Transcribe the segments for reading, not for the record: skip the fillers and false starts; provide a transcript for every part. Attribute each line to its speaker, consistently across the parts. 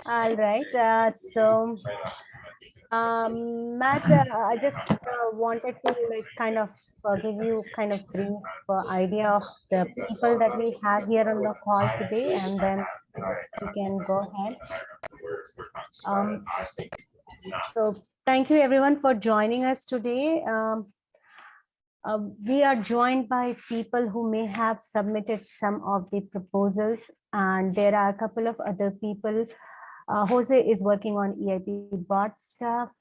Speaker 1: All right. Matt, I just wanted to like kind of give you kind of brief idea of the people that we have here on the call today, and then we can go ahead. Um, so thank you everyone for joining us today. We are joined by people who may have submitted some of the proposals, and there are a couple of other people. Jose is working on EIP bot stuff.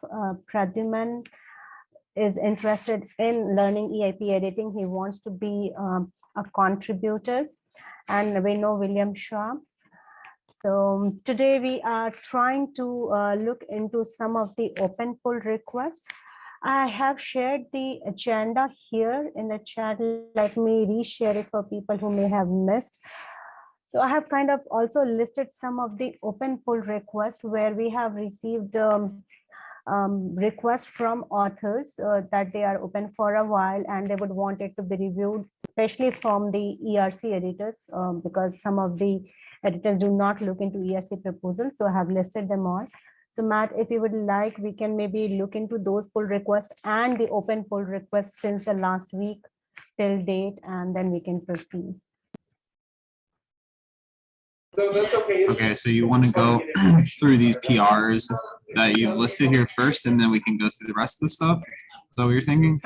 Speaker 1: Pradyuman is interested in learning EIP editing. He wants to be a contributor. And we know William Shaw. So today we are trying to look into some of the open pull requests. I have shared the agenda here in the chat. Let me reshare it for people who may have missed. So I have kind of also listed some of the open pull requests where we have received requests from authors that they are open for a while and they would want it to be reviewed, especially from the ERC editors, because some of the editors do not look into ERC proposals. So I have listed them all. So Matt, if you would like, we can maybe look into those pull requests and the open pull requests since the last week till date, and then we can proceed.
Speaker 2: Okay, so you want to go through these PRs that you've listed here first, and then we can go through the rest of the stuff? Is that what you're thinking?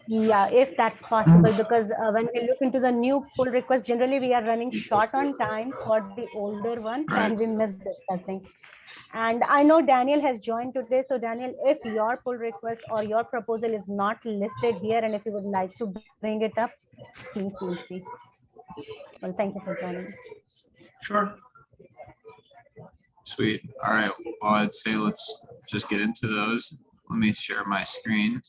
Speaker 1: Yeah, if that's possible, because when we look into the new pull request, generally we are running short on time for the older one, right, and we missed it, I think. And I know Daniel has joined today. So Daniel, if your pull request or your proposal is not listed here, and if you would like to bring it up, please feel free. Well, thank you for joining.
Speaker 3: Sure.
Speaker 2: Sweet. All right. Well, I'd say let's just get into those. Let me share my screen.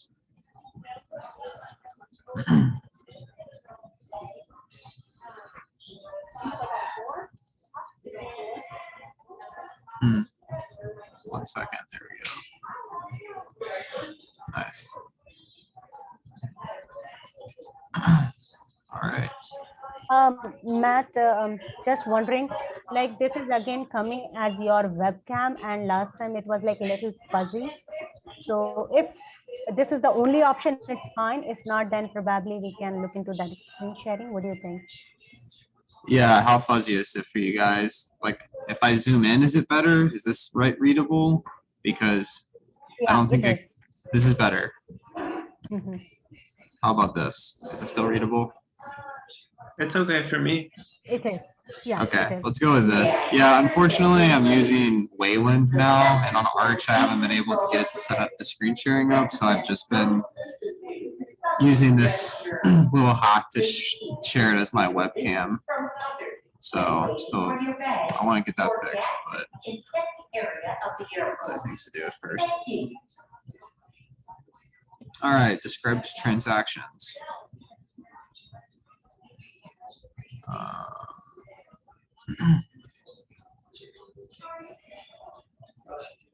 Speaker 2: One second. There we go. Nice. All right.
Speaker 1: Matt, just wondering, like this is again coming as your webcam, and last time it was like a little fuzzy. So if this is the only option, it's fine. If not, then probably we can look into that screen sharing. What do you think?
Speaker 2: Yeah, how fuzzy is it for you guys? Like if I zoom in, is it better? Is this readable? Because yeah, I don't think this is better.
Speaker 1: Mm-hmm.
Speaker 2: How about this? Is it still readable?
Speaker 3: It's okay for me.
Speaker 1: It is. Yeah.
Speaker 2: Okay, let's go with this. Yeah, unfortunately, I'm using Wayland now, and on Arch, I haven't been able to get it to set up the screen sharing up, so I've just been using this little hack to share it as my webcam. So I'm still, I want to get that fixed, but other things to do first. All right, describes transactions.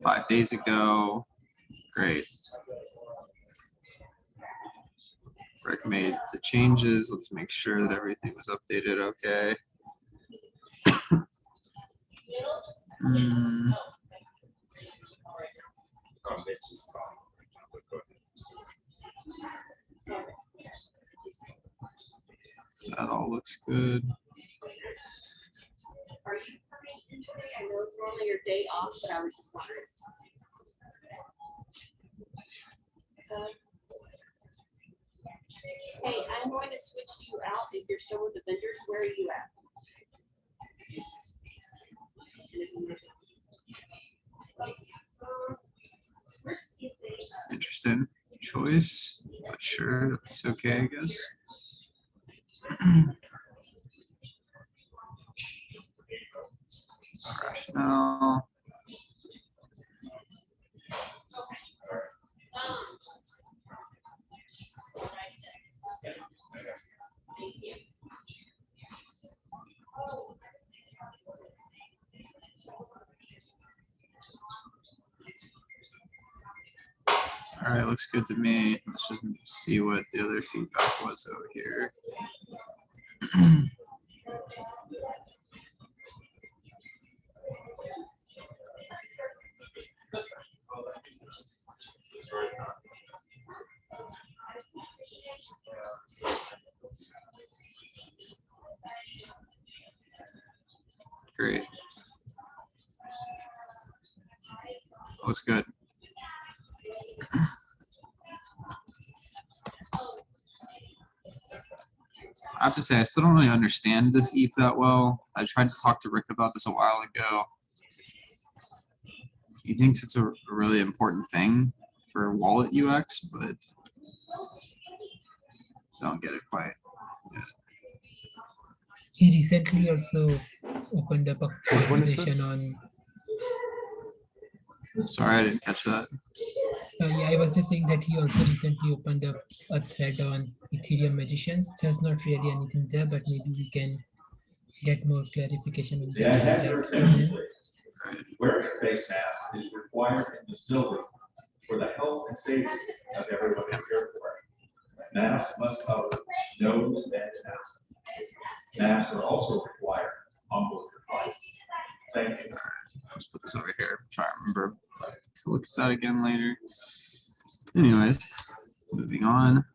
Speaker 2: 5 days ago. Great. Rick made the changes. Let's make sure that everything was updated okay. That all looks good.
Speaker 4: Are you permitted? I know it's normally your day off, but I was just wondering. Hey, I'm going to switch you out if you're still with the vendors. Where are you at?
Speaker 2: Interesting choice, but sure, that's okay, I guess. Rationale. All right, looks good to me. Let's just see what the other feedback was over here. Great. Looks good. I have to say, I still don't really understand this EIP that well. I tried to talk to Rick about this a while ago. He thinks it's a really important thing for wallet UX, but don't get it quite.
Speaker 5: He recently also opened up a
Speaker 6: When is
Speaker 5: conversation
Speaker 6: this?
Speaker 5: on.
Speaker 2: Sorry, I didn't catch that.
Speaker 5: Yeah, I was just saying that he also recently opened up a thread on Ethereum magicians. There's not really anything there, but maybe we can get more clarification on
Speaker 7: Yeah,
Speaker 5: that
Speaker 7: have your
Speaker 5: thread from him.
Speaker 7: wearing a face mask is required in the facility for the health and safety of everyone in here for it. Masks must cover nose and mouth. Masks are also required on board your flight. Thank you.
Speaker 2: Let's put this over here. Try to remember to look at that again later. Anyways, moving on.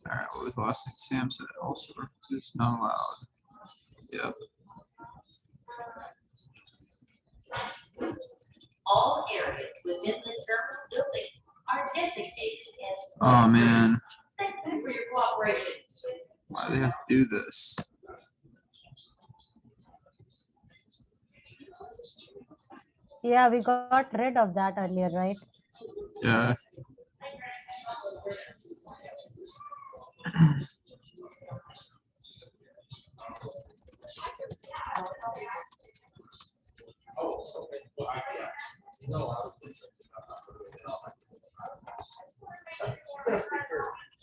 Speaker 2: All right, what was the last thing Sam said? Also references not allowed. Yep.
Speaker 4: All areas within the terminal building are designated as.
Speaker 2: Oh man,
Speaker 4: Thank you for your cooperation.
Speaker 2: why do they have to do this?
Speaker 1: Yeah, we got rid of that earlier, right?
Speaker 2: Yeah.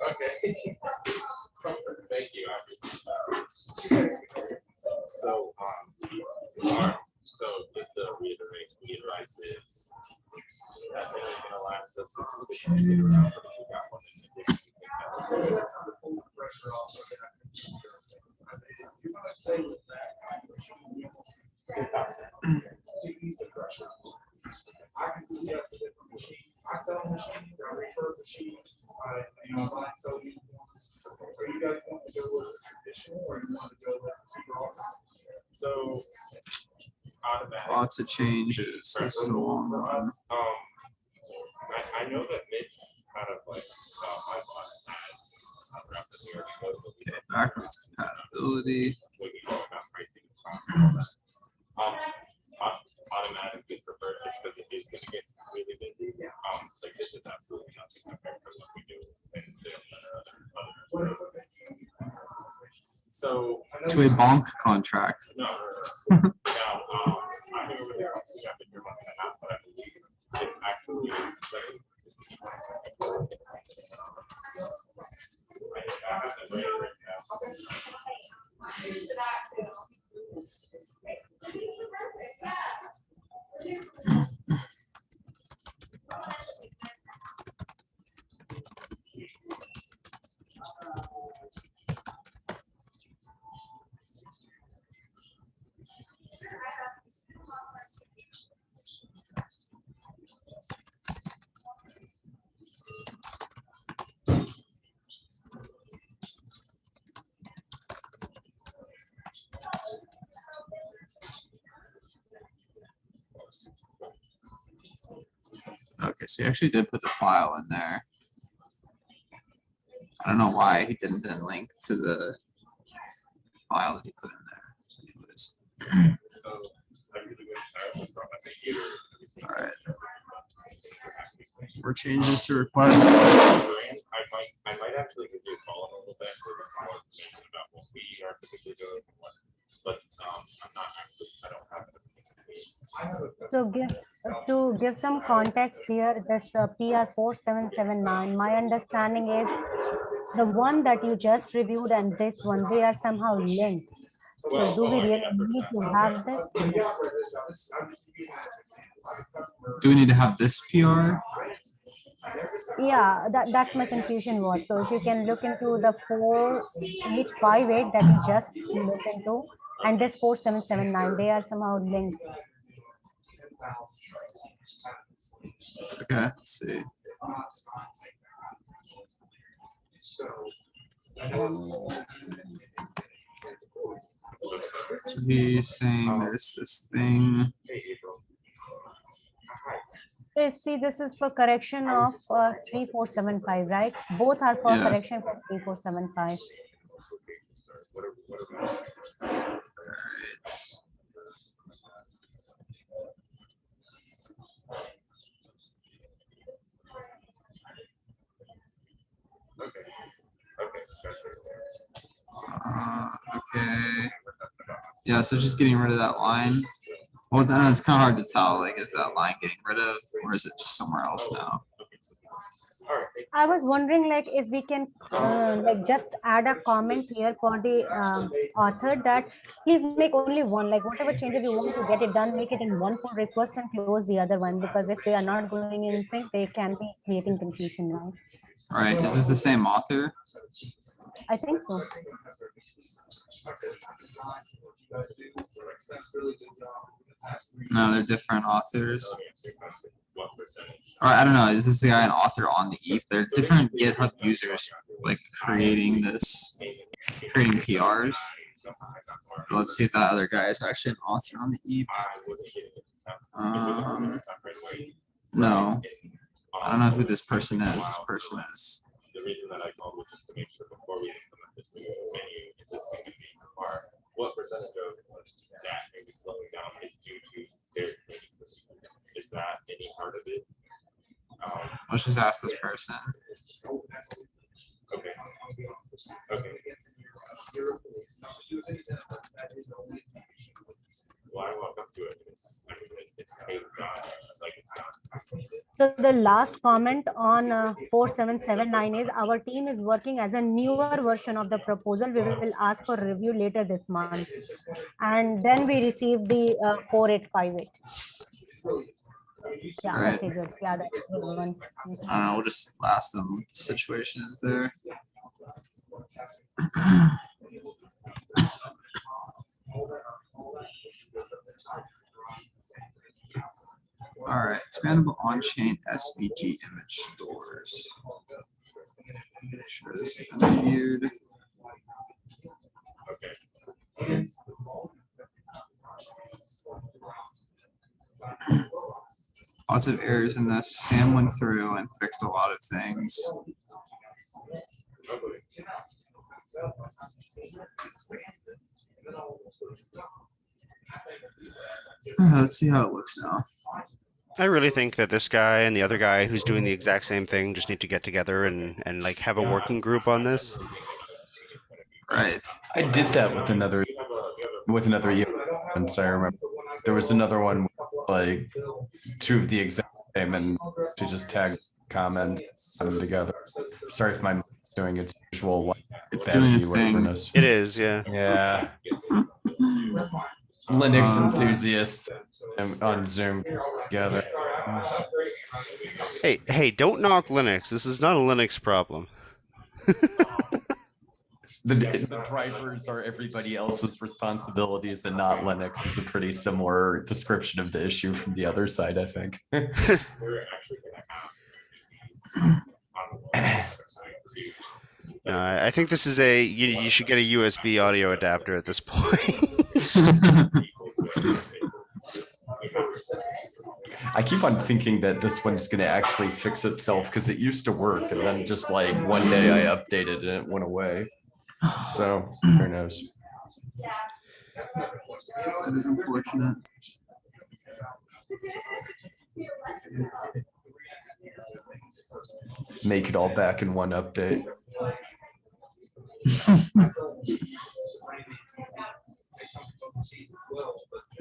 Speaker 6: Okay. Thank you. So, so just to reiterate this, that thing is gonna last us 6 weeks. We got one in the
Speaker 8: I can see us a different machine. I sell machines, I refer machines, buy and sell used ones. Are you guys want to go with traditional or you want to go with super awesome?
Speaker 6: So automatic.
Speaker 2: Lots of changes. This is a long
Speaker 6: For
Speaker 2: one.
Speaker 6: us, I know that Mitch kind of like my boss had wrapped in here.
Speaker 2: Okay, backwards compatibility.
Speaker 6: We can go about pricing and all that. Automatically preferred just because it is gonna get really busy. Like this is absolutely nothing compared to what we do in sales and other. So.
Speaker 2: To a bonk contract.
Speaker 6: No, now, I think over there, we have to do 1.5, but I believe it's actually. I have the rate right
Speaker 2: Okay, so he actually did put the file in there. I don't know why he didn't then link to the file that he put in there. Anyways.
Speaker 6: So I really wish I was from a computer.
Speaker 2: All right. More changes to requirements.
Speaker 6: I might actually give you a call in a little bit for more information about what we are typically doing and what, but I'm not actually, I don't have it.
Speaker 1: So to give some context here, this PR 4779, my understanding is the one that you just reviewed and this one, they are somehow linked. So do we really need to have this?
Speaker 2: Do we need to have this PR?
Speaker 1: Yeah, that's my confusion was. So if you can look into the 4858 that you just looked into, and this 4779, they are somehow linked.
Speaker 2: Okay, let's see. So he's saying there's this thing.
Speaker 1: See, this is for correction of 3475, right? Both are for
Speaker 2: Yeah.
Speaker 1: correction for 3475.
Speaker 2: Okay. Yeah, so just getting rid of that line. Well, then it's kind of hard to tell. Like, is that line getting rid of, or is it just somewhere else now?
Speaker 1: I was wondering, like, if we can like just add a comment here for the author that please make only one, like whatever changes you want to get it done, make it in one pull request and close the other one, because if they are not going in sync, they can be creating confusion, right?
Speaker 2: Right. Is this the same author?
Speaker 1: I think so.
Speaker 2: No, they're different authors. Or I don't know. Is this the guy an author on the EIP? They're different GitHub users, like creating PRs. Let's see if that other guy is actually an author on the EIP. No, I don't know who this person is. This person is.
Speaker 6: The reason that I called was just to make sure before we implement this new menu, is this going to be required? What percentage of that maybe slowing down is due to their training procedure? Is that any part of it?
Speaker 2: Let's just ask this person.
Speaker 6: Okay. Okay. Well, I walk up to it. It's like it's not.
Speaker 1: So the last comment on 4779 is our team is working as a newer version of the proposal. We will ask for review later this month. And then we received the 4858. Yeah,
Speaker 2: Right.
Speaker 1: okay, good. Yeah, that's a good one.
Speaker 2: I don't know. We'll just ask them what the situation is there. All right, expandable on-chain SVG image stores. Make sure this is viewed. Lots of errors in this. Sam went through and fixed a lot of things. Let's see how it looks now.
Speaker 9: I really think that this guy and the other guy who's doing the exact same thing just need to get together and like have a working group on this.
Speaker 2: Right.
Speaker 10: I did that with another EIP, and so I remember there was another one like two of the exact same, and to just tag comments on them together. Sorry if my doing its usual.
Speaker 2: It's doing its thing.
Speaker 9: It is, yeah.
Speaker 10: Yeah. Linux enthusiasts on Zoom together.
Speaker 9: Hey, don't knock Linux. This is not a Linux problem.
Speaker 10: The drivers are everybody else's responsibilities and not Linux is a pretty similar description of the issue from the other side, I think.
Speaker 9: I think this is you should get a USB audio adapter at this point.
Speaker 10: I keep on thinking that this one's going to actually fix itself because it used to work, and then just like one day I updated and it went away. So who knows?
Speaker 2: That is unfortunate.
Speaker 10: Make it all back in one update.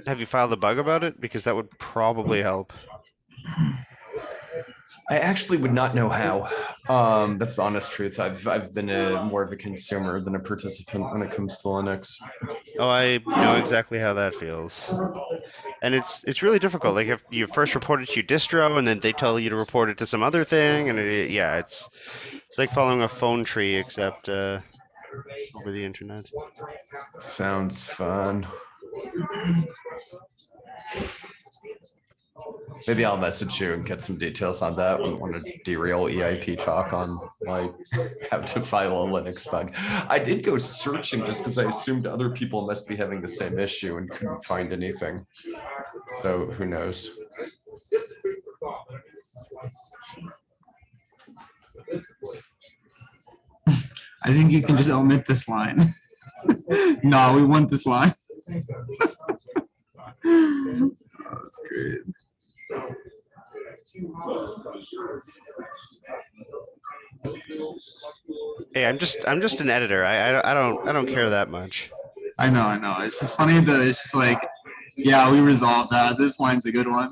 Speaker 9: Have you filed a bug about it? Because that would probably help.
Speaker 10: I actually would not know how. That's the honest truth. I've been more of a consumer than a participant when it comes to Linux.
Speaker 9: Oh, I know exactly how that feels. And it's really difficult. Like if you first report it to your distro and then they tell you to report it to some other thing, and yeah, it's like following a phone tree except over the internet.
Speaker 10: Sounds fun. Maybe I'll message you and get some details on that. Wouldn't want to derail EIP talk on why have to file a Linux bug. I did go searching just because I assumed other people must be having the same issue and couldn't find anything. So who knows?
Speaker 2: I think you can just omit this line. No, we want this line. Oh, that's great.
Speaker 9: Hey, I'm just an editor. I don't care that much.
Speaker 2: I know. It's just funny that it's just like, yeah, we resolved that. This line's a good one.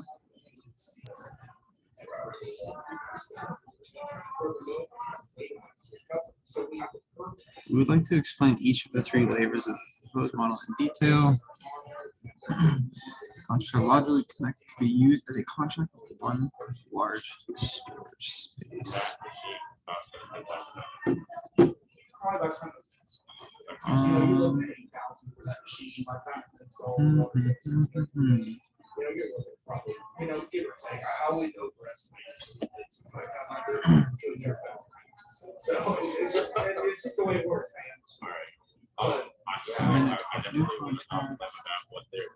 Speaker 2: We would like to explain each of the 3 layers of the proposed model in detail. Contracts are logically connected to be used as a contract with one large storage space.
Speaker 8: So it's just the way it works, man.
Speaker 6: I definitely want to talk to them about what they're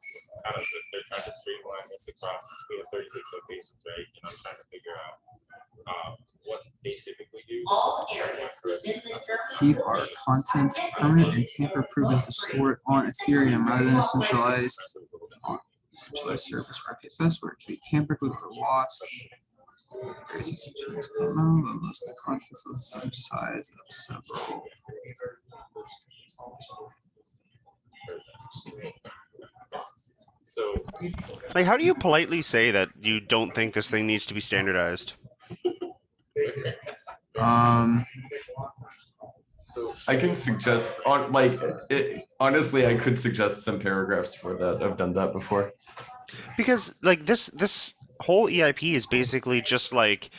Speaker 6: trying to streamline this across. We have 36 locations, right? And I'm trying to figure out what they typically do.
Speaker 4: All areas within the terminal.
Speaker 2: Keep our content permanent and tamper-proof as to store it on Ethereum rather than a centralized service for IPFS where it can be tampered with or lost. But most of the contents are the same size of several.
Speaker 6: So,
Speaker 9: Like, how do you politely say that you don't think this thing needs to be standardized?
Speaker 10: I can suggest honestly, I could suggest some paragraphs for that. I've done that before.
Speaker 9: Because like this whole EIP is basically just like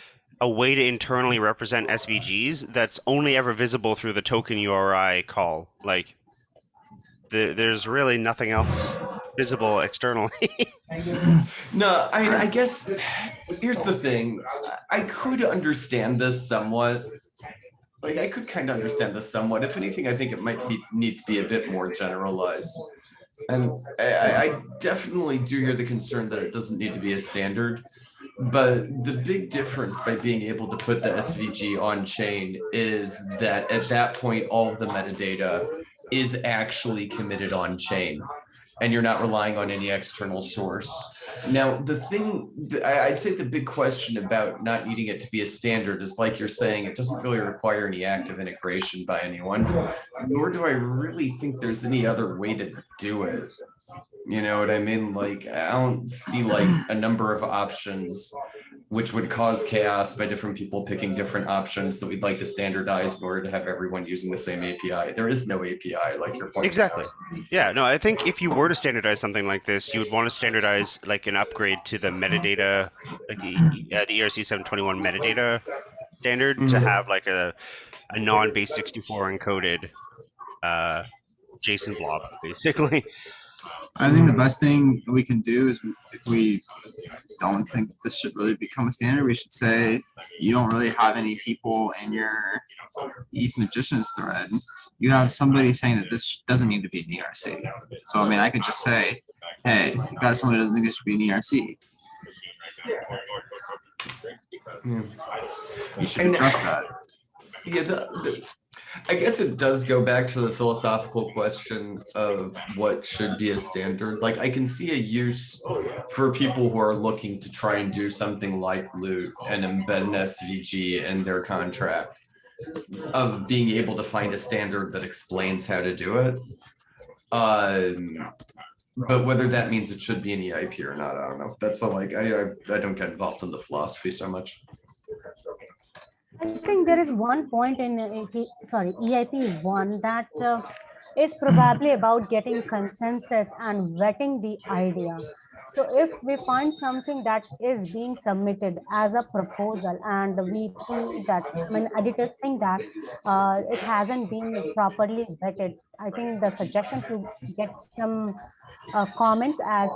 Speaker 9: a way to internally represent SVGs that's only ever visible through the token URI call. Like there's really nothing else visible externally.
Speaker 10: No, I guess here's the thing. I could understand this somewhat. Like I could kind of understand this somewhat. If anything, I think it might need to be a bit more generalized. And I definitely do hear the concern that it doesn't need to be a standard. But the big difference by being able to put the SVG on chain is that at that point, all of the metadata is actually committed on chain and you're not relying on any external source. Now, the thing, I'd say the big question about not needing it to be a standard is like you're saying, it doesn't really require any active integration by anyone, nor do I really think there's any other way to do it. You know what I mean? Like, I don't see like a number of options which would cause chaos by different people picking different options that we'd like to standardize in order to have everyone using the same API. There is no API, like your point.
Speaker 9: Exactly. Yeah, no, I think if you were to standardize something like this, you would want to standardize like an upgrade to the metadata, like the ERC 721 metadata standard to have like a non-base64 encoded JSON blob, basically.
Speaker 2: I think the best thing we can do is if we don't think this should really become a standard, we should say you don't really have any people in your ETH Magicians thread. You have somebody saying that this doesn't need to be an ERC. So, I mean, I could just say, hey, you got someone who doesn't think it should be an ERC. You should address that.
Speaker 10: Yeah, I guess it does go back to the philosophical question of what should be a standard. Like I can see a use for people who are looking to try and do something like Loot and embed an SVG in their contract of being able to find a standard that explains how to do it. But whether that means it should be an EIP or not, I don't know. That's all like I don't get involved in the philosophy so much.
Speaker 1: I think there is one point in EIP 1 that is probably about getting consensus and vetting the idea. So if we find something that is being submitted as a proposal and we think that, I mean, editors think that it hasn't been properly vetted, I think the suggestion to get some comments as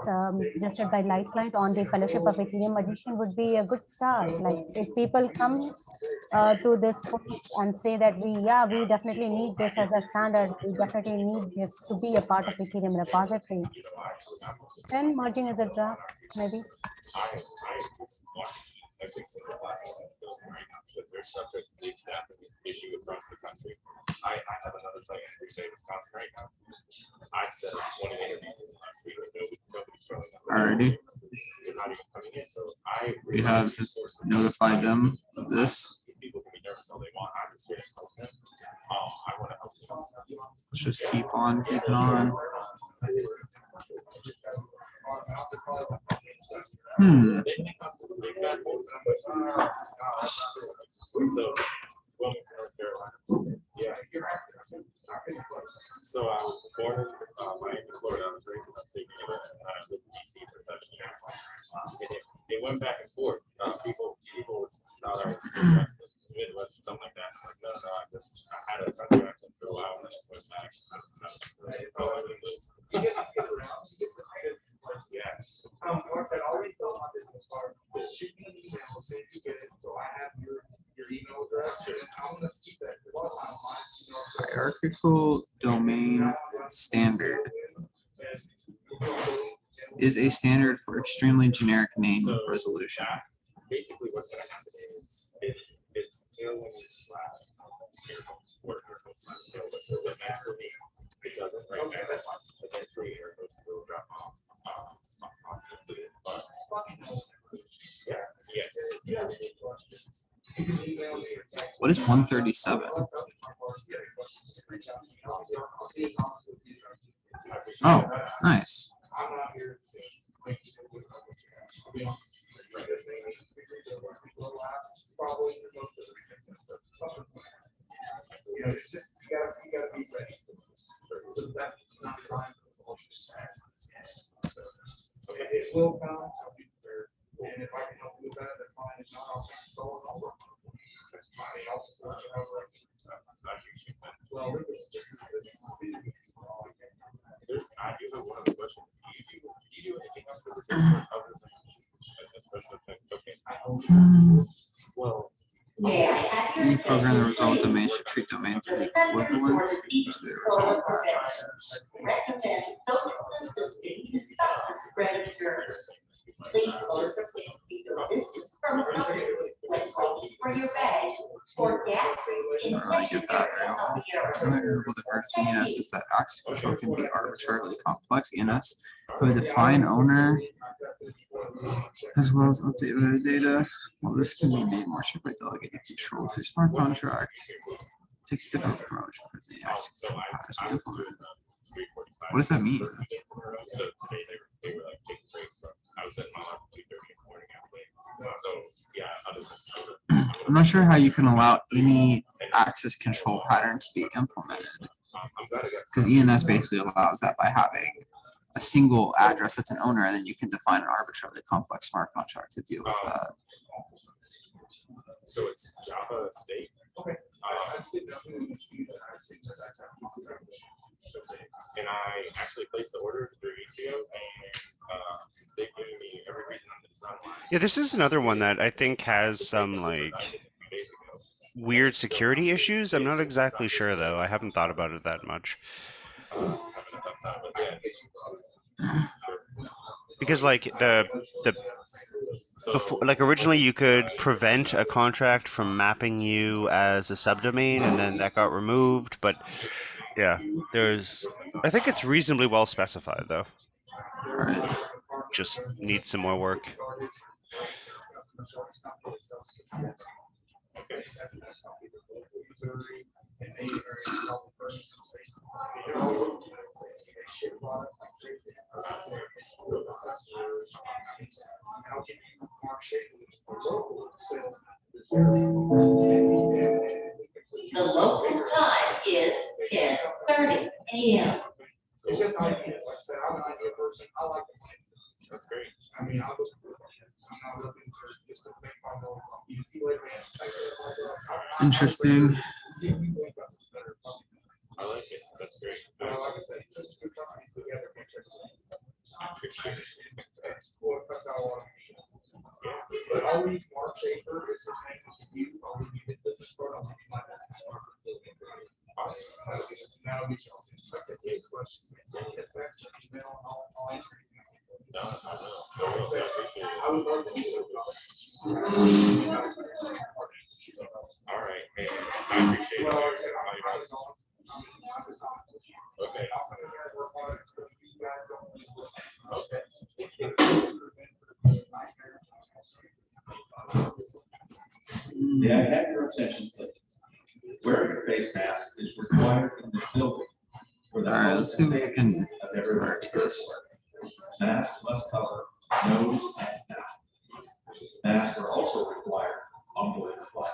Speaker 1: suggested by Light Client on the Fellowship of Ethereum Magician would be a good start. Like if people come to this post and say that we definitely need this as a standard, we definitely need this to be a part of Ethereum repository, then merging as a draft, maybe.
Speaker 6: I think some of the platforms built right now because they're subject to the exact issue across the country. I have another site in Green Bay, Wisconsin right now. I've set up 20 interviews in the last week. Nobody's showing up.
Speaker 2: Alrighty.
Speaker 6: They're not even coming in. So
Speaker 2: We have notified them of this.
Speaker 6: people can be nervous all they want. I'm just here to help them. I want to help them.
Speaker 2: Let's just keep on keeping on.
Speaker 6: So, Wilmington, North Carolina. Yeah. So I was born in Miami, Florida. I was raised in upstate New York, and I lived in DC for 7 years. And it went back and forth. People thought I was from the Midwest or something like that. I'm like, no, I had a country accent for a while, and then it went back. That's all I really was. Yeah.
Speaker 8: Like I said, already fill my business card. Just shoot me an email and say you get it. So I have your email address. And I'm gonna keep that.
Speaker 2: Hierarchical domain standard is a standard for extremely generic name resolution.
Speaker 6: Basically, what's going to happen is it's tailwind slash or slash tailwind. The master name it doesn't right now. Eventually, air goes to drop off. Yeah. Yes.
Speaker 2: What is 137? Oh, nice.
Speaker 8: It's just you gotta be ready. That's not time for it will come. And if I can help you with that, that's fine. If not, I'll solve it over. That's fine. Well,
Speaker 6: I do have one other question. Do you do anything else for the other than especially okay. Well,
Speaker 2: Any program that result domain should treat domains as equivalent to their result addresses.
Speaker 4: Recommend social distancing stop the spread of germs. Please also distance from others when reaching for your bag or gaps in
Speaker 2: I get that very well. With the first ENS is that access control can be arbitrarily complex. ENS with a define owner as well as update metadata. Well, this can be made more strict by delegating control to a smart contract. It takes a different approach because the access control patterns are implemented. What does that mean?
Speaker 6: So today they were like taking breaks from I was setting my alarm for 2:30 in the morning after. So yeah,
Speaker 2: I'm not sure how you can allow any access control pattern to be implemented because ENS basically allows that by having a single address that's an owner, and then you can define an arbitrarily complex smart contract to deal with that.
Speaker 6: So it's Java State. Okay. And I actually placed the order 3 weeks ago, and they've given me every reason I'm to design one.
Speaker 9: Yeah, this is another one that I think has some like weird security issues. I'm not exactly sure though. I haven't thought about it that much. Because like before, like originally you could prevent a contract from mapping you as a subdomain, and then that got removed. But yeah, I think it's reasonably well specified though. Just needs some more work.
Speaker 4: The local time is 10:30 a.m.
Speaker 8: It's just ideas, like I said, I'm an idea person, I like to think.
Speaker 6: That's great.
Speaker 8: I mean, I'm not looking for just to make my own, you see what I mean?
Speaker 2: Interesting.
Speaker 8: See if we think that's better.
Speaker 6: I like it. That's great.
Speaker 8: Like I said, put two companies together, make sure.
Speaker 6: I appreciate it.
Speaker 8: Well, that's how I want to. But I'll leave Mark Schaefer, it's his name is you, I'll leave you his business card, I'll leave you my business card. That'll be something. That's a kid question. It's text or email, I'll answer.
Speaker 6: No, I know. I appreciate it.
Speaker 8: I would love to.
Speaker 6: All right, man. I appreciate it. Okay.
Speaker 7: May I have your attention, please? Wearing a face mask is required in this building. For the
Speaker 2: All right,
Speaker 7: health
Speaker 2: let's see if
Speaker 7: and
Speaker 2: we
Speaker 7: safety
Speaker 2: can
Speaker 7: of everyone
Speaker 2: merge
Speaker 7: here.
Speaker 2: this.
Speaker 7: Masks must cover nose and mouth. Masks are also required on board the flight.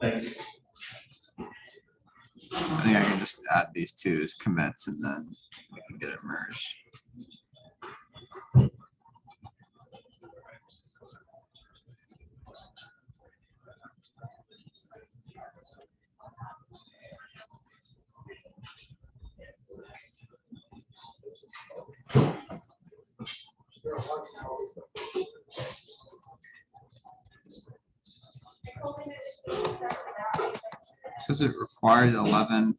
Speaker 7: Thank you.
Speaker 2: I think I can just add these two as commits and then we can get it merged. Says it requires 11.55,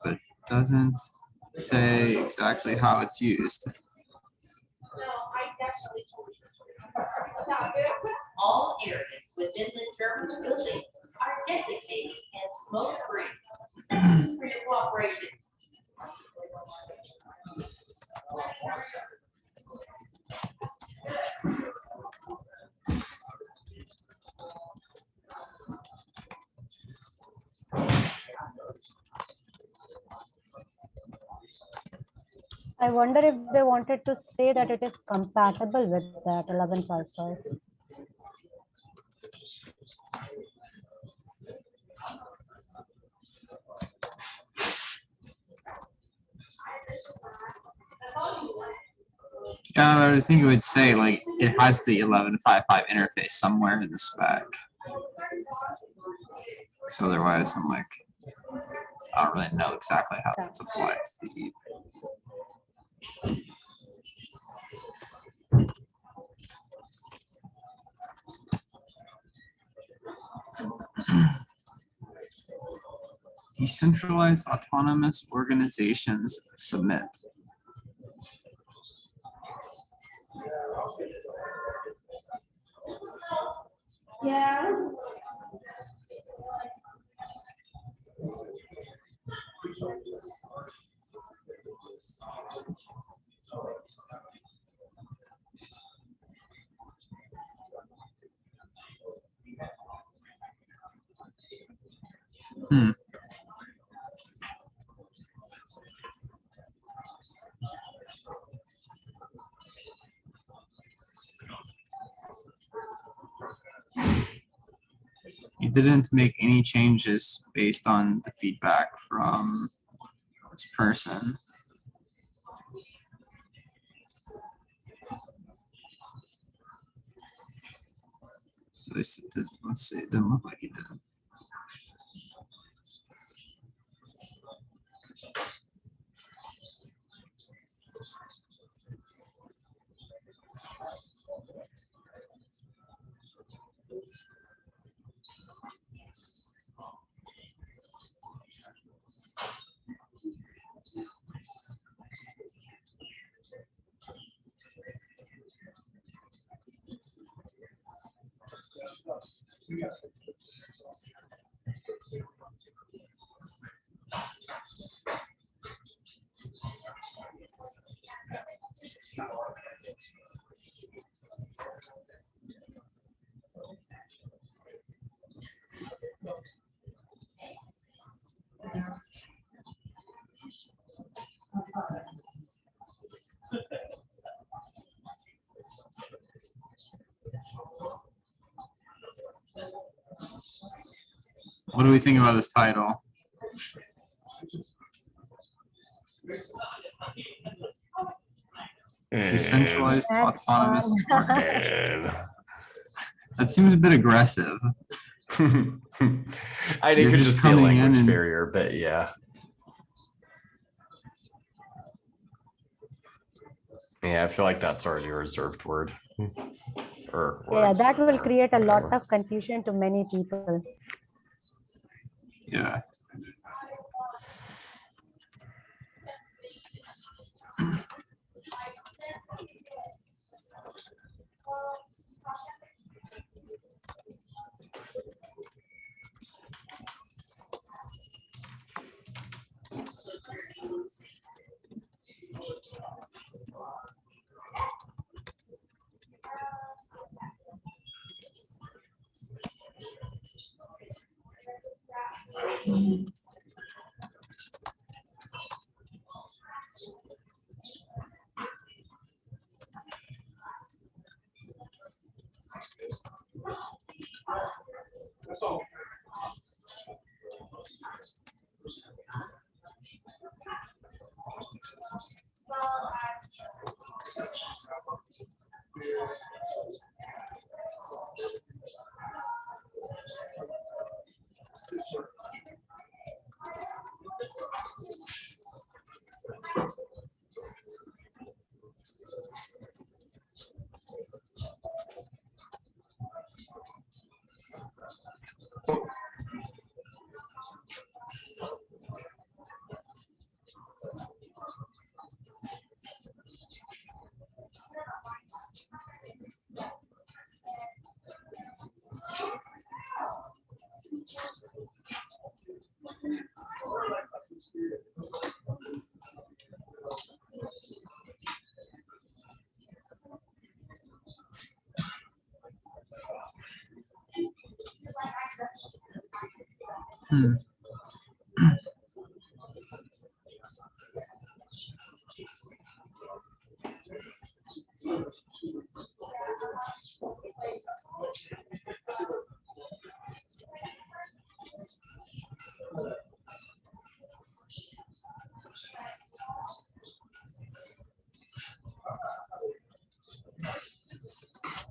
Speaker 2: but it doesn't say exactly how it's used.
Speaker 4: All areas within the church building are designated and smoke-free. For your cooperation.
Speaker 1: I wonder if they wanted to say that it is compatible with that 11.55.
Speaker 2: Yeah, I think it would say like it has the 11.55 interface somewhere in the spec. So otherwise, I'm like, I don't really know exactly how it's applied to the EIP. Decentralized autonomous organizations submit.
Speaker 4: Yeah.
Speaker 2: Hmm. You didn't make any changes based on the feedback from this person. At least it did. Let's see, it didn't look like he did. What do we think about this title? Decentralized
Speaker 1: That's
Speaker 2: autonomous.
Speaker 1: fun.
Speaker 2: That seems a bit aggressive.
Speaker 10: I think
Speaker 2: You're
Speaker 10: it could
Speaker 2: just
Speaker 10: just be a
Speaker 2: coming in
Speaker 10: language
Speaker 2: and-
Speaker 10: barrier, but yeah. Yeah, I feel like that's already a reserved word. Or
Speaker 1: Yeah,
Speaker 10: words,
Speaker 1: that will
Speaker 10: or
Speaker 1: create a lot
Speaker 10: whatever.
Speaker 1: of confusion to many people.
Speaker 2: Yeah. Hmm.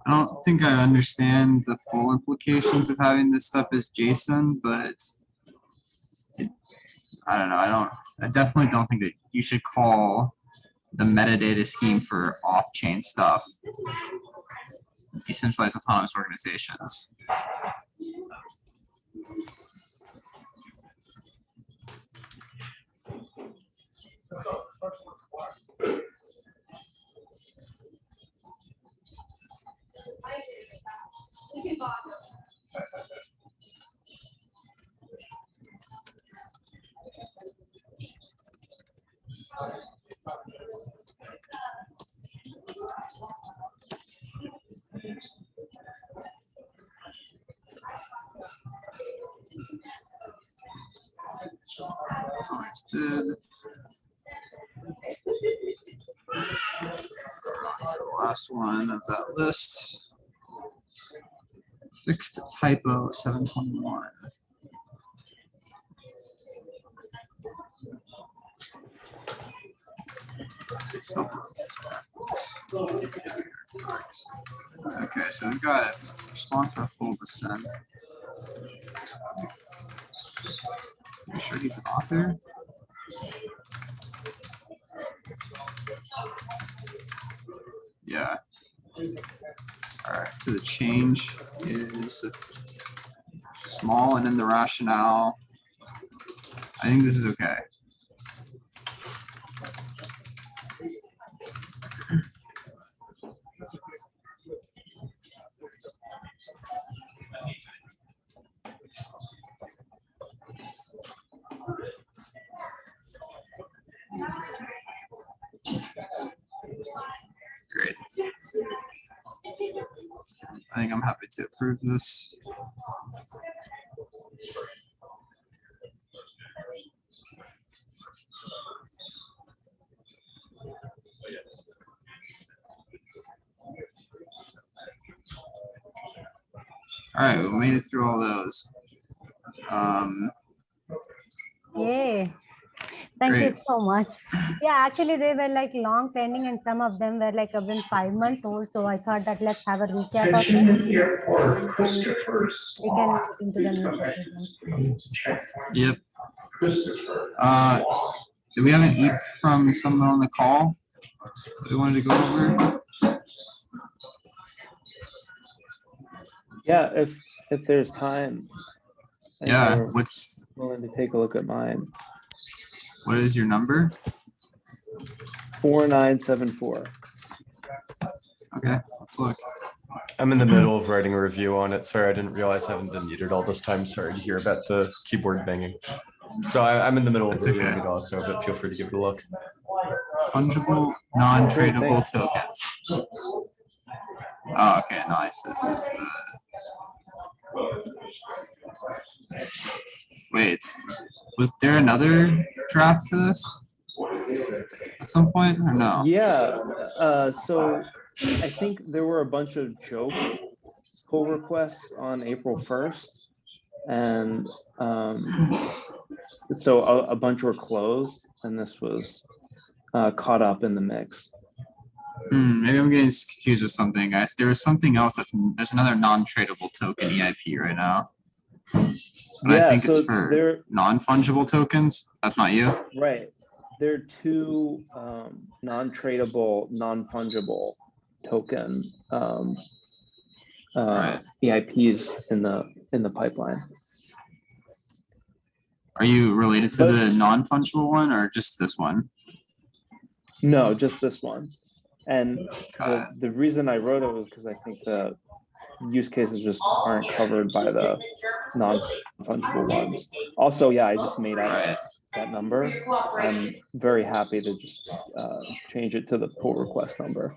Speaker 2: I don't think I understand the full implications of having this stuff as JSON, but I don't know. I definitely don't think that you should call the metadata scheme for off-chain stuff decentralized autonomous organizations. Understood. The last one of that list. Fixed typo 721. Okay, so we've got response for full descent. Are you sure he's an author? Yeah. All right, so the change is small and then the rationale. I think this is okay. Great. I think I'm happy to approve this. All right, we made it through all those.
Speaker 1: Yay. Thank you
Speaker 2: Great.
Speaker 1: so much. Yeah, actually they were like long pending and some of them were like even 5 months old. So I thought that let's have a recap of it. And then we can look into the new proposals.
Speaker 2: Yep. Do we have an EIP from someone on the call that we wanted to go over?
Speaker 11: Yeah, if there's time. and
Speaker 2: Yeah,
Speaker 11: you're
Speaker 2: what's,
Speaker 11: willing to take a look at mine.
Speaker 2: what is your number?
Speaker 11: 4974.
Speaker 2: Okay, let's look.
Speaker 10: I'm in the middle of writing a review on it. Sorry, I didn't realize I haven't been muted all this time. Sorry to hear about the keyboard banging. So I'm in the middle of
Speaker 2: That's
Speaker 10: reviewing
Speaker 2: okay.
Speaker 10: it also, but feel free to give it a look.
Speaker 2: Fungible, non-tradable tokens. Oh, okay, nice. This is the. Wait, was there another draft to this at some point or no?
Speaker 11: Yeah, so I think there were a bunch of joke pull requests on April 1st. And so a bunch were closed and this was caught up in the mix.
Speaker 2: Maybe I'm getting confused with something. There was something else there's another non-tradable token EIP right now. But I think
Speaker 11: so
Speaker 2: it's for
Speaker 11: there,
Speaker 2: non-fungible tokens. That's not you.
Speaker 11: right. There are two non-tradable, non-fungible token
Speaker 2: Right.
Speaker 11: EIPs in the pipeline.
Speaker 2: Are you related to the non-fungible one or just this one?
Speaker 11: No, just this one. And the reason I wrote it was because I think the use cases just aren't covered by the non-fungible ones. Also, yeah, I just made up that number. I'm very happy to just change it to the pull request number.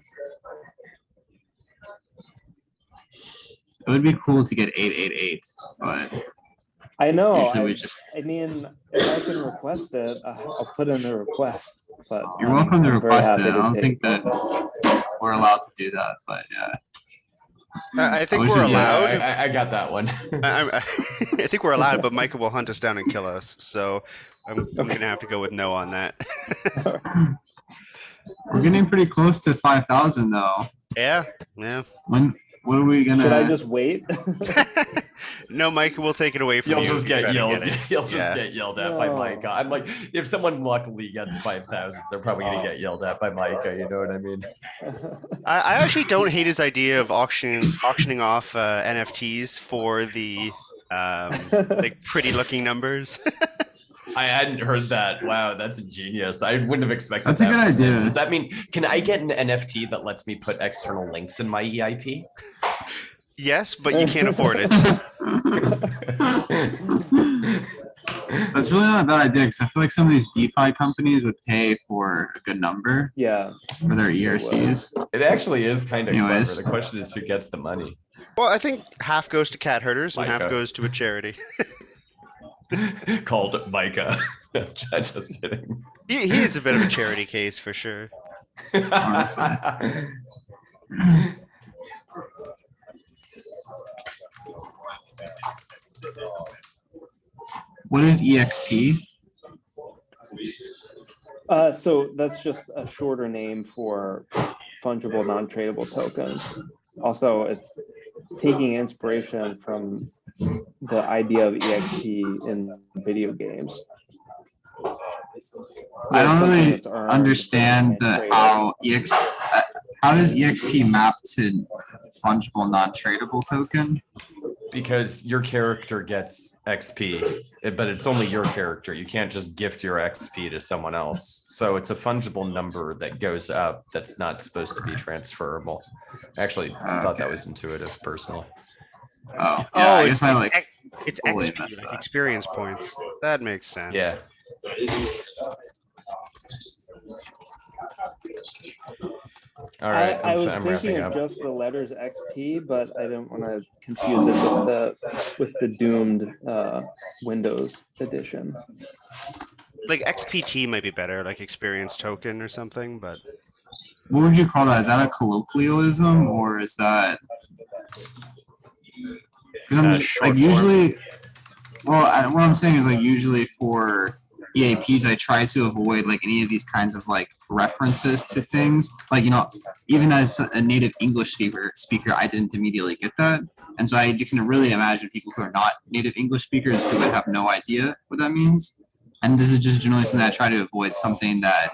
Speaker 2: It would be cool to get 888, but
Speaker 11: I know.
Speaker 2: usually we just.
Speaker 11: I mean, if I can request it, I'll put in the request. But
Speaker 2: You're welcome to
Speaker 11: I'm very
Speaker 2: request it.
Speaker 11: happy
Speaker 2: I
Speaker 11: to
Speaker 2: don't
Speaker 11: take
Speaker 2: think that we're allowed to do that, but yeah.
Speaker 9: I think
Speaker 2: wish
Speaker 9: we're
Speaker 2: it was-
Speaker 9: allowed.
Speaker 10: I got that one.
Speaker 9: I think we're allowed, but Micah will hunt us down and kill us. So I'm gonna have to go with no on that.
Speaker 2: We're getting pretty close to 5,000 though.
Speaker 9: Yeah.
Speaker 2: What are we gonna?
Speaker 11: Should I just wait?
Speaker 9: No, Micah will take it away from
Speaker 10: You'll
Speaker 9: you.
Speaker 10: just
Speaker 9: if you
Speaker 10: get
Speaker 9: try to
Speaker 10: yelled.
Speaker 9: get it.
Speaker 10: You'll just
Speaker 9: Yeah.
Speaker 10: get yelled at by
Speaker 11: No.
Speaker 10: Micah. I'm like, if someone luckily gets 5,000, they're probably gonna get yelled at by Micah. You know what I mean?
Speaker 9: I actually don't hate his idea of auctioning off NFTs for the like pretty looking numbers.
Speaker 10: I hadn't heard that. Wow, that's genius. I wouldn't have expected
Speaker 2: That's a
Speaker 10: that.
Speaker 2: good idea.
Speaker 10: Does that mean, can I get an NFT that lets me put external links in my EIP?
Speaker 9: Yes, but you can't afford it.
Speaker 2: That's really not a bad idea because I feel like some of these DeFi companies would pay for a good number
Speaker 11: Yeah.
Speaker 2: for their ERCs.
Speaker 10: It actually is kind of
Speaker 2: Anyways.
Speaker 10: clever. The question is who gets the money.
Speaker 9: Well, I think half goes to cat herders and half
Speaker 10: Micah.
Speaker 9: goes to a charity.
Speaker 10: Called Micah. Just kidding.
Speaker 9: He is a bit of a charity case for sure.
Speaker 2: Honestly. What is EXP?
Speaker 11: So that's just a shorter name for fungible non-tradable tokens. Also, it's taking inspiration from the idea of EXP in video games.
Speaker 2: I don't
Speaker 11: Something
Speaker 2: really
Speaker 11: that's earned
Speaker 2: understand
Speaker 11: and
Speaker 2: how how does EXP map to fungible non-tradable token?
Speaker 10: Because your character gets XP, but it's only your character. You can't just gift your XP to someone else. So it's a fungible number that goes up that's not supposed to be transferable. Actually, I thought that was intuitive personally.
Speaker 2: Oh, yeah, I guess I like
Speaker 9: It's
Speaker 2: fully
Speaker 9: XP,
Speaker 2: messed
Speaker 9: like
Speaker 2: up.
Speaker 9: experience points. That makes sense.
Speaker 10: Yeah. All right,
Speaker 11: I was
Speaker 10: I'm
Speaker 11: thinking
Speaker 10: wrapping
Speaker 11: of
Speaker 10: up.
Speaker 11: just the letters XP, but I didn't want to confuse it with the doomed Windows edition.
Speaker 9: Like XPT might be better, like experience token or something, but
Speaker 2: What would you call that? Is that a colloquialism or is that? 'Cause I'm
Speaker 9: short
Speaker 2: like
Speaker 9: form.
Speaker 2: usually Well, what I'm saying is like usually for EAPs, I try to avoid like any of these kinds of like references to things. Like, you know, even as a native English speaker, I didn't immediately get that. And so you can really imagine people who are not native English speakers who would have no idea what that means. And this is just generally something I try to avoid, something that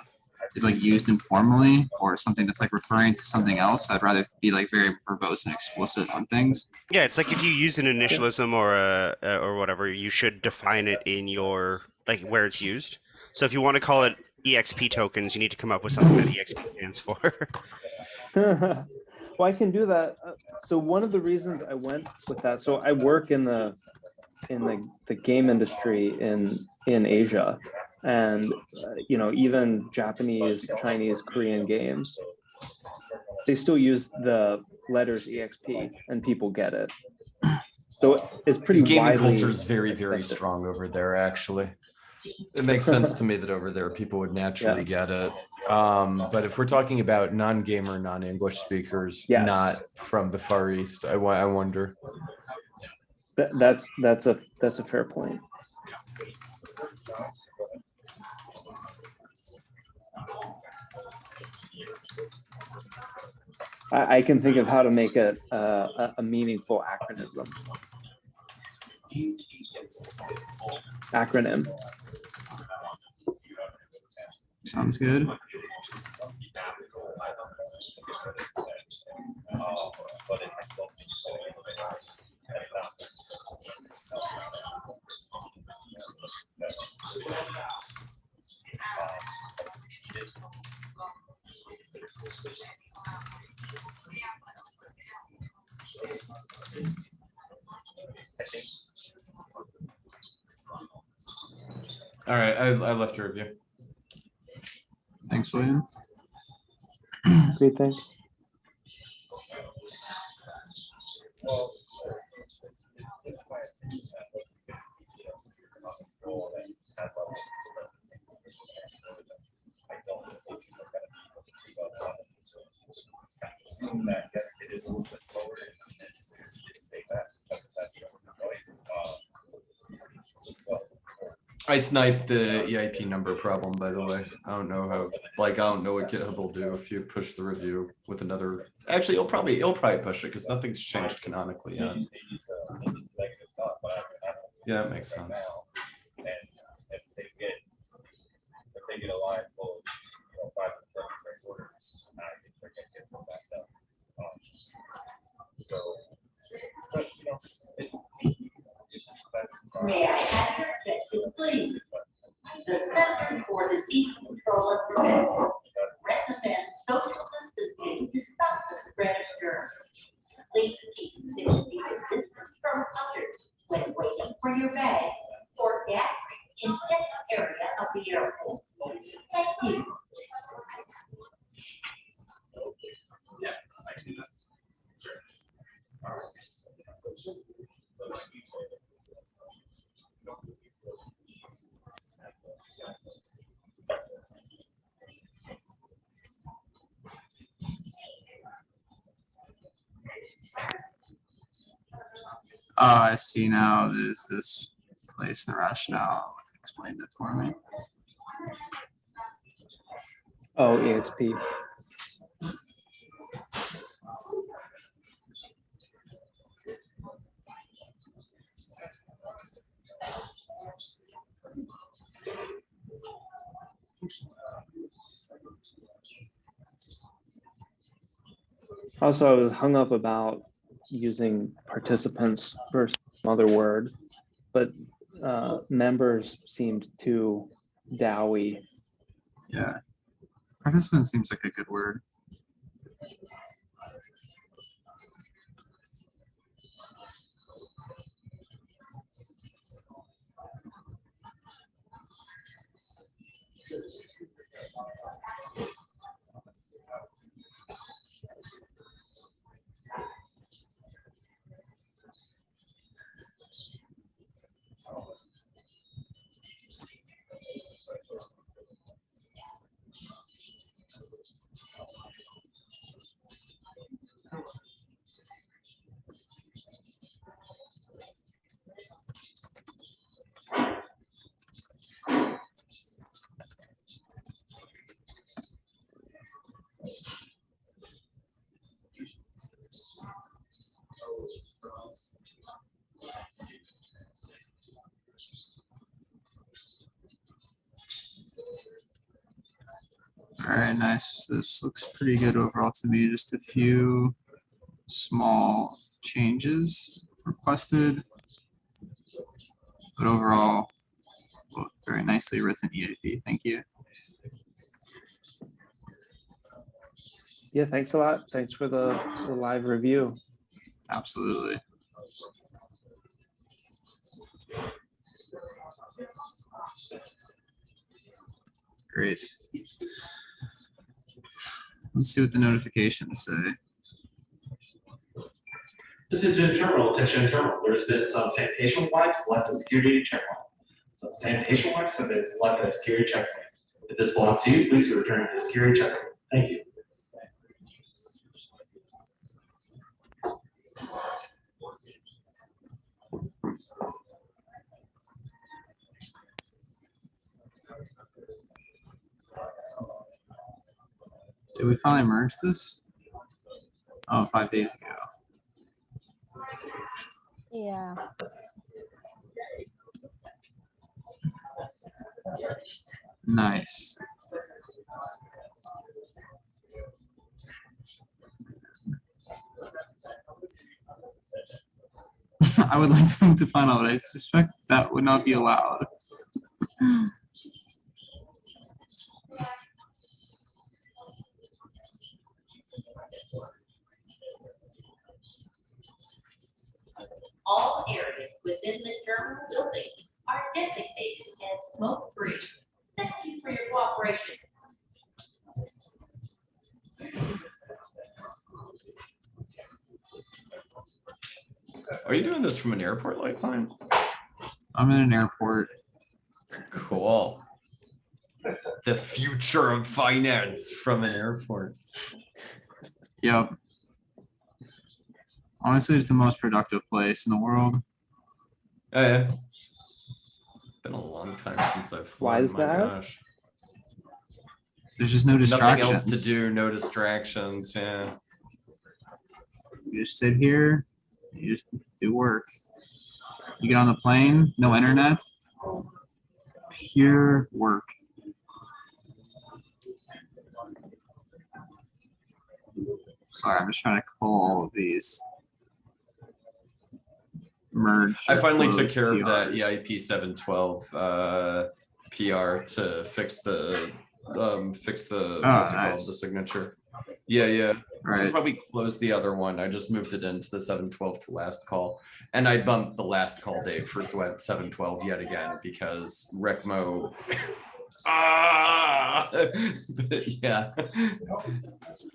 Speaker 2: is like used informally or something that's like referring to something else. I'd rather be like very verbose and explicit on things.
Speaker 9: Yeah, it's like if you use an initialism or or whatever, you should define it in your like where it's used. So if you want to call it EXP tokens, you need to come up with something that EXP stands for.
Speaker 11: Well, I can do that. So one of the reasons I went with that, so I work in the game industry in Asia, and you know, even Japanese, Chinese, Korean games, they still use the letters EXP, and people get it. So it's pretty
Speaker 10: The gaming
Speaker 11: widely
Speaker 10: culture is very, very
Speaker 11: accepted.
Speaker 10: strong over there, actually. It makes sense to me that over there people would naturally get it. But if we're talking about non-gamer, non-English speakers,
Speaker 11: Yes.
Speaker 10: not from the Far East, I wonder.
Speaker 11: That's a fair point. I can think of how to make it a meaningful acronym.
Speaker 2: Sounds good.
Speaker 10: All right, I left a review.
Speaker 2: Thanks, William.
Speaker 11: Great, thanks.
Speaker 10: I sniped the EIP number problem, by the way. I don't know how, like, I don't know what GitHub will do if you push the review with another. Actually, it'll probably push it because nothing's changed canonically yet. Yeah, that makes sense.
Speaker 4: May I have your attention, please? The Center for Disease Control and Prevention recommends social distancing to stop the spread of germs. Please keep 6 feet of distance from others when waiting for your bag or gathering in this area of the airport. Thank you.
Speaker 2: I see now. There's this place in the rationale. Explained it for me.
Speaker 11: Oh, EXP. Also, I was hung up about using participants versus some other word, but members seemed too dowy.
Speaker 2: Yeah. Participant seems like a good word. All right, nice. This looks pretty good overall to me. Just a few small changes requested, but overall, well, very nicely written EIP. Thank you.
Speaker 11: Yeah, thanks a lot. Thanks for the live review.
Speaker 2: Absolutely. Great. Let's see what the notifications say.
Speaker 12: Attention terminal. There's been some sanitation wipes left at security checkpoint. Some sanitation wipes have been left at security checkpoint. If this belongs to you, please return to the security checkpoint. Thank you.
Speaker 2: Did we finally merge this? Oh, 5 days ago.
Speaker 1: Yeah.
Speaker 2: Nice. I would like them to find out, but I suspect that would not be allowed.
Speaker 4: All areas within the terminal building are designated as smoke-free. Thank you for your cooperation.
Speaker 10: Are you doing this from an airport like mine?
Speaker 2: I'm in an airport.
Speaker 10: Cool. The future of finance from an airport.
Speaker 2: Yep. Honestly, it's the most productive place in the world.
Speaker 10: Oh, yeah. Been a long time since I've flown.
Speaker 11: Why is
Speaker 10: my
Speaker 11: that?
Speaker 10: gosh.
Speaker 2: There's just no
Speaker 10: Nothing
Speaker 2: distractions.
Speaker 10: else to do, no distractions, yeah.
Speaker 2: You just sit here, you just do work. You get on the plane, no internet, pure work. Sorry, I'm just trying to call all of these. Merge.
Speaker 10: I finally took
Speaker 2: close
Speaker 10: care of that
Speaker 2: PRs.
Speaker 10: EIP 712 PR to fix the what's it called,
Speaker 2: nice.
Speaker 10: the signature. Yeah. I'll
Speaker 2: Right.
Speaker 10: probably close the other one. I just moved it into the 712 to last call. And I bumped the last call date for 712 yet again because Recmo. But yeah.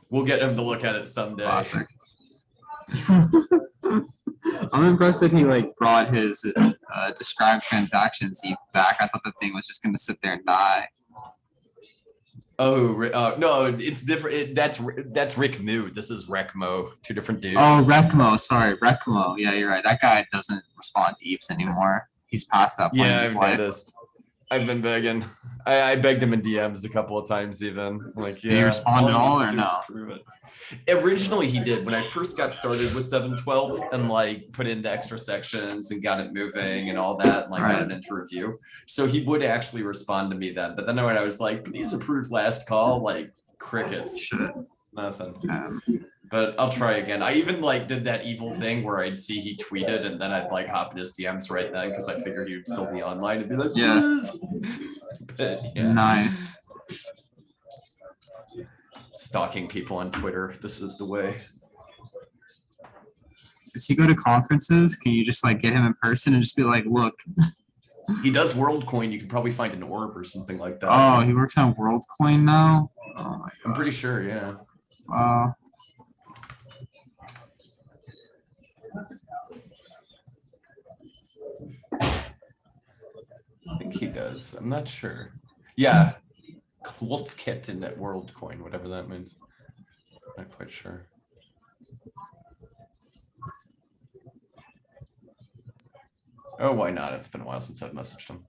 Speaker 10: We'll get him to look at it someday.
Speaker 2: Classic. I'm impressed that he like brought his described transactions back. I thought the thing was just gonna sit there and die.
Speaker 10: Oh, no, it's different. That's Rick Moo. This is Recmo. Two different dudes.
Speaker 2: Oh, Recmo. Sorry, Recmo. Yeah, you're right. That guy doesn't respond to EIPs anymore. He's past that point in
Speaker 10: Yeah,
Speaker 2: his
Speaker 10: I've
Speaker 2: life.
Speaker 10: noticed. I've been begging. I begged him in DMs a couple of times even. Like, yeah.
Speaker 2: Did he respond at all
Speaker 10: he
Speaker 2: or
Speaker 10: needs to do is
Speaker 2: no?
Speaker 10: approve it. Originally he did when I first got started with 712 and like put in the extra sections and got it moving and all that and like got it into review. So he would actually respond to me then. But then when I was like, please approve last call, like crickets.
Speaker 2: Shit.
Speaker 10: Nothing. But I'll try again. I even like did that evil thing where I'd see he tweeted and then I'd like hop in his DMs right then because I figured he would still be online and be like,
Speaker 2: yeah.
Speaker 10: But, yeah.
Speaker 2: Nice.
Speaker 10: Stalking people on Twitter. This is the way.
Speaker 2: Does he go to conferences? Can you just like get him in person and just be like, look?
Speaker 10: He does WorldCoin. You can probably find an orb or something like that.
Speaker 2: Oh, he works on WorldCoin now? Oh my God.
Speaker 10: I'm pretty sure, yeah.
Speaker 2: Wow.
Speaker 10: I think he does. I'm not sure. Yeah. What's kept in that WorldCoin, whatever that means. Not quite sure. Oh, why not? It's been a while since I've messaged him.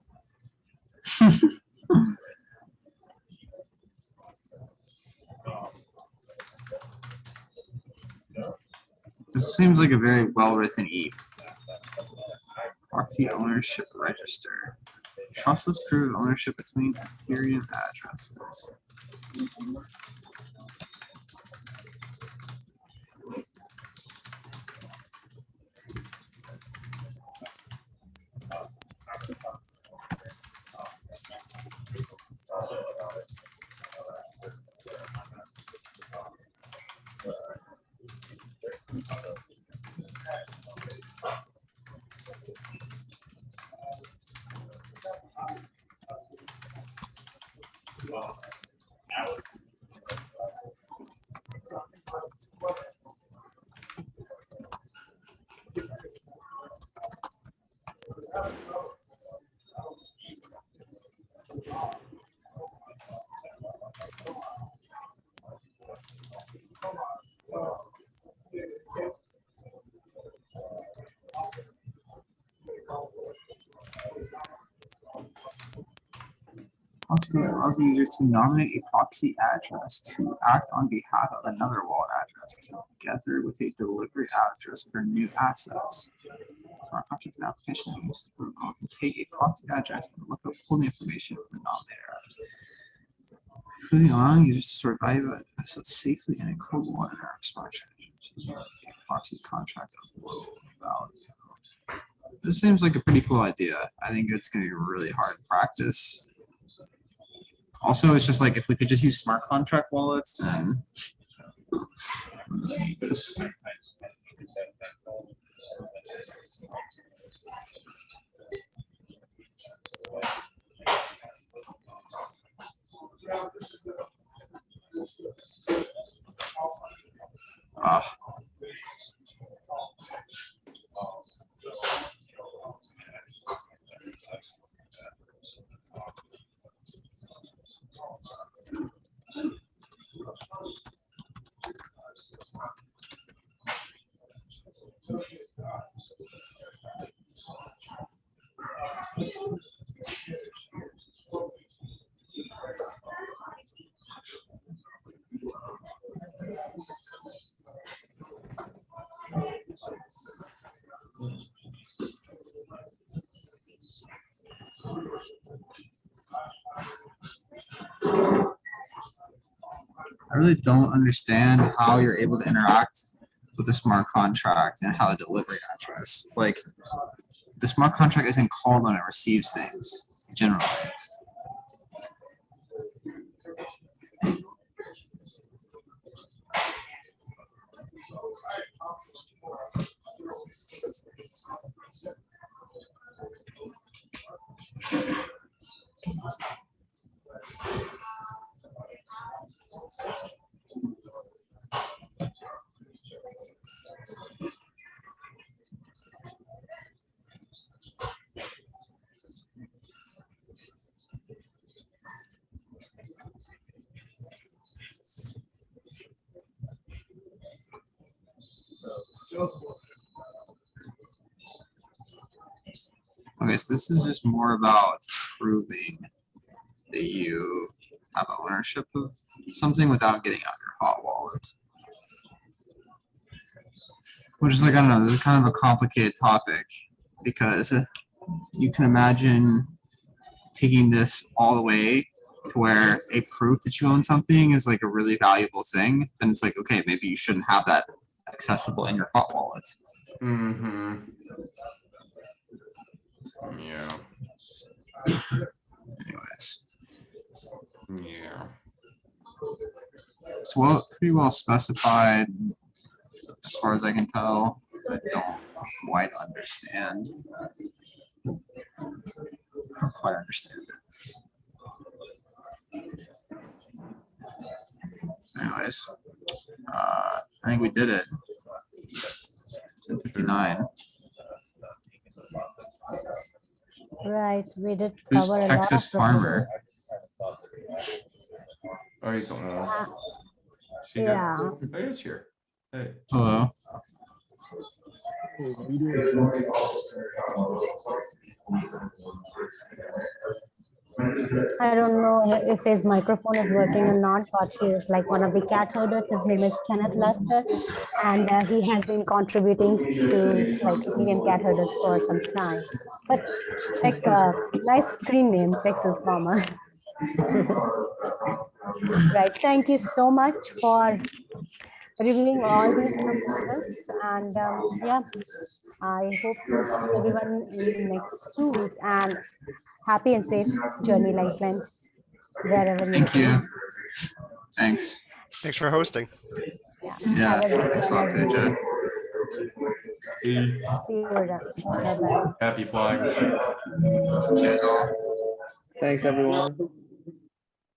Speaker 2: This seems like a very well-written EIP. Proxy ownership register. Trustless proof of ownership between Ethereum addresses. Ultimately, it allows users to nominate a proxy address to act on behalf of another wallet address together with a delivery address for new assets. Smart contract and application use protocol can take a proxy address and look up holding information for the nominator address, including allowing users to sort value assets safely in a cold wallet and smart transactions. A proxy contract of low value. This seems like a pretty cool idea. I think it's going to be really hard in practice. Also, it's just like if we could just use smart contract wallets, then this. I really don't understand how you're able to interact with a smart contract and how a delivery address. Like, the smart contract isn't called when it receives things, generally. Okay, so this is just more about proving that you have ownership of something without getting out your hot wallet. Which is like, I don't know, this is kind of a complicated topic because you can imagine taking this all the way to where a proof that you own something is like a really valuable thing. Then it's like, okay, maybe you shouldn't have that accessible in your hot wallet.
Speaker 10: Mm-hmm. Yeah.
Speaker 2: Anyways.
Speaker 10: Yeah.
Speaker 2: It's pretty well specified as far as I can tell. I don't quite understand. I don't quite understand it. Anyways, I think we did it. 10:59.
Speaker 1: Right, we did
Speaker 2: Who's
Speaker 1: cover a lot
Speaker 2: Texas
Speaker 1: of
Speaker 2: Farmer?
Speaker 10: Oh, he's on us.
Speaker 1: Yeah.
Speaker 10: Oh, he's here. Hey.
Speaker 2: Hello.
Speaker 1: I don't know if his microphone is working or not, but he is like one of the cat herders. His name is Kenneth Lester, and he has been contributing to like Indian cat herders for some time. But like nice screen name, Texas Farmer. Right. Thank you so much for reviewing all these proposals, and yeah, I hope to see everyone in the next 2 weeks, and happy and safe journey, Lifeline, wherever you're
Speaker 2: Thank you.
Speaker 1: going.
Speaker 2: Thanks.
Speaker 9: Thanks for hosting.
Speaker 1: Yeah.
Speaker 2: Yeah,
Speaker 1: Have a good
Speaker 2: thanks a
Speaker 1: one,
Speaker 2: lot, Pooja.
Speaker 1: everyone. See you around. Bye-bye.
Speaker 10: Happy flying.
Speaker 2: Cheers all.
Speaker 11: Thanks, everyone.